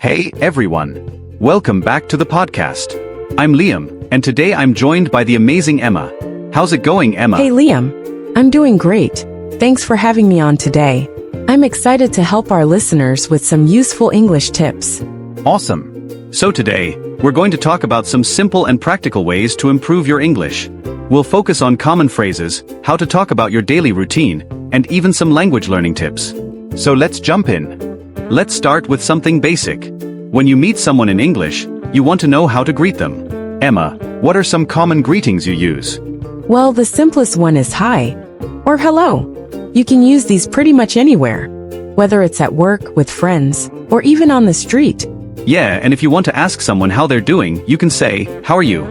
Hey everyone! Welcome back to the podcast. I'm Liam, and today I'm joined by the amazing Emma. How's it going, Emma? Hey Liam, I'm doing great. Thanks for having me on today. I'm excited to help our listeners with some useful English tips. Awesome! So today, we're going to talk about some simple and practical ways to improve your English. We'll focus on common phrases, how to talk about your daily routine, and even some language learning tips. So let's jump in. Let's start with something basic. When you meet someone in English, you want to know how to greet them. Emma, what are some common greetings you use? Well, the simplest one is hi or hello. You can use these pretty much anywhere, whether it's at work, with friends, or even on the street. Yeah, and if you want to ask someone how they're doing, you can say, "How are you?"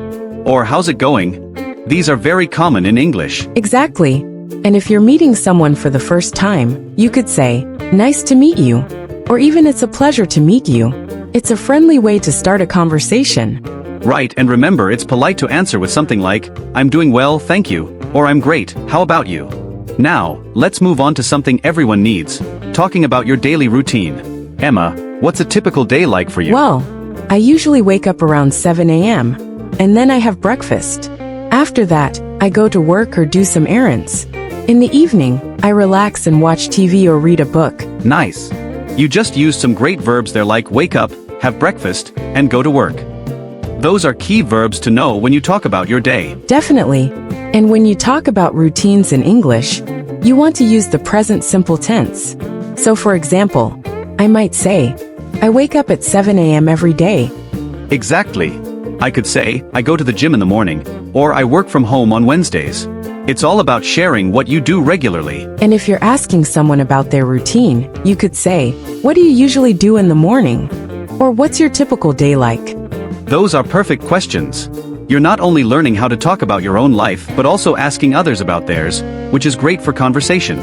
or "How's it going?" These are very common in English. Exactly. And if you're meeting someone for the first time, you could say, "Nice to meet you," or even "It's a pleasure to meet you." It's a friendly way to start a conversation. Right, and remember, it's polite to answer with something like, "I'm doing well, thank you," or "I'm great, how about you?" Now, let's move on to something everyone needs, talking about your daily routine. Emma, what's a typical day like for you? Well, I usually wake up around 7 a.m., and then I have breakfast. After that, I go to work or do some errands. In the evening, I relax and watch TV or read a book. Nice. You just used some great verbs there like wake up, have breakfast, and go to work. Those are key verbs to know when you talk about your day. Definitely. And when you talk about routines in English, you want to use the present simple tense. So for example, I might say, I wake up at 7 a.m. every day. Exactly. I could say, I go to the gym in the morning, or I work from home on Wednesdays. It's all about sharing what you do regularly. And if you're asking someone about their routine, you could say, what do you usually do in the morning? Or what's your typical day like? Those are perfect questions. You're not only learning how to talk about your own life, but also asking others about theirs, which is great for conversation.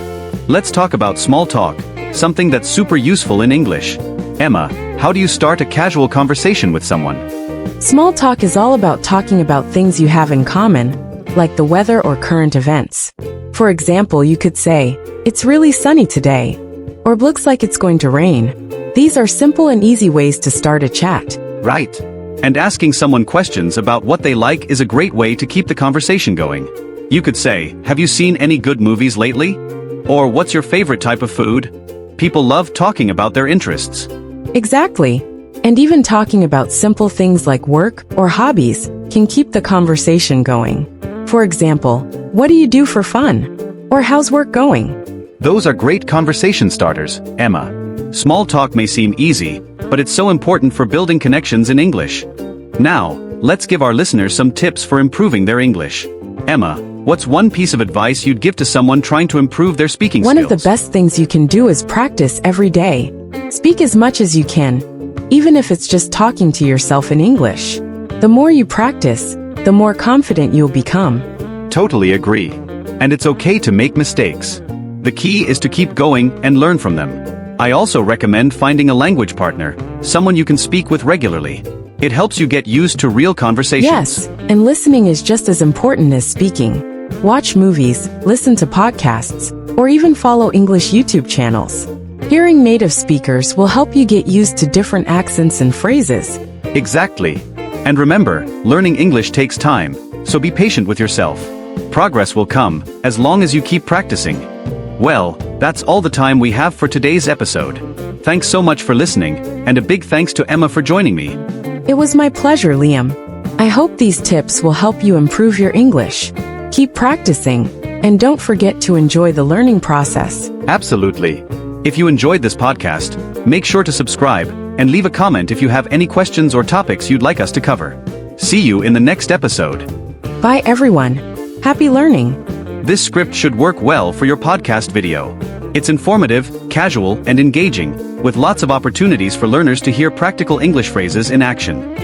Let's talk about small talk, something that's super useful in English. Emma, how do you start a casual conversation with someone? Small talk is all about talking about things you have in common, like the weather or current events. For example, you could say, it's really sunny today, or looks like it's going to rain. These are simple and easy ways to start a chat. Right. And asking someone questions about what they like is a great way to keep the conversation going. You could say, have you seen any good movies lately? Or what's your favorite type of food? People love talking about their interests. Exactly. And even talking about simple things like work or hobbies can keep the conversation going. For example, what do you do for fun? Or how's work going? Those are great conversation starters, Emma. Small talk may seem easy, but it's so important for building connections in English. Now, let's give our listeners some tips for improving their English. Emma, what's one piece of advice you'd give to someone trying to improve their speaking skills? One of the best things you can do is practice every day. Speak as much as you can, even if it's just talking to yourself in English. The more you practice, the more confident you'll become. Totally agree. And it's okay to make mistakes. The key is to keep going and learn from them. I also recommend finding a language partner, someone you can speak with regularly. It helps you get used to real conversations. Yes, and listening is just as important as speaking. Watch movies, listen to podcasts, or even follow English YouTube channels. Hearing native speakers will help you get used to different accents and phrases. Exactly. And remember, learning English takes time, so be patient with yourself. Progress will come, as long as you keep practicing. Well, that's all the time we have for today's episode. Thanks so much for listening, and a big thanks to Emma for joining me. It was my pleasure, Liam. I hope these tips will help you improve your English. Keep practicing, and don't forget to enjoy the learning process. Absolutely. If you enjoyed this podcast, make sure to subscribe, and leave a comment if you have any questions or topics you'd like us to cover. See you in the next episode. Bye everyone. Happy learning. This script should work well for your podcast video. It's informative, casual, and engaging, with lots of opportunities for learners to hear practical English phrases in action.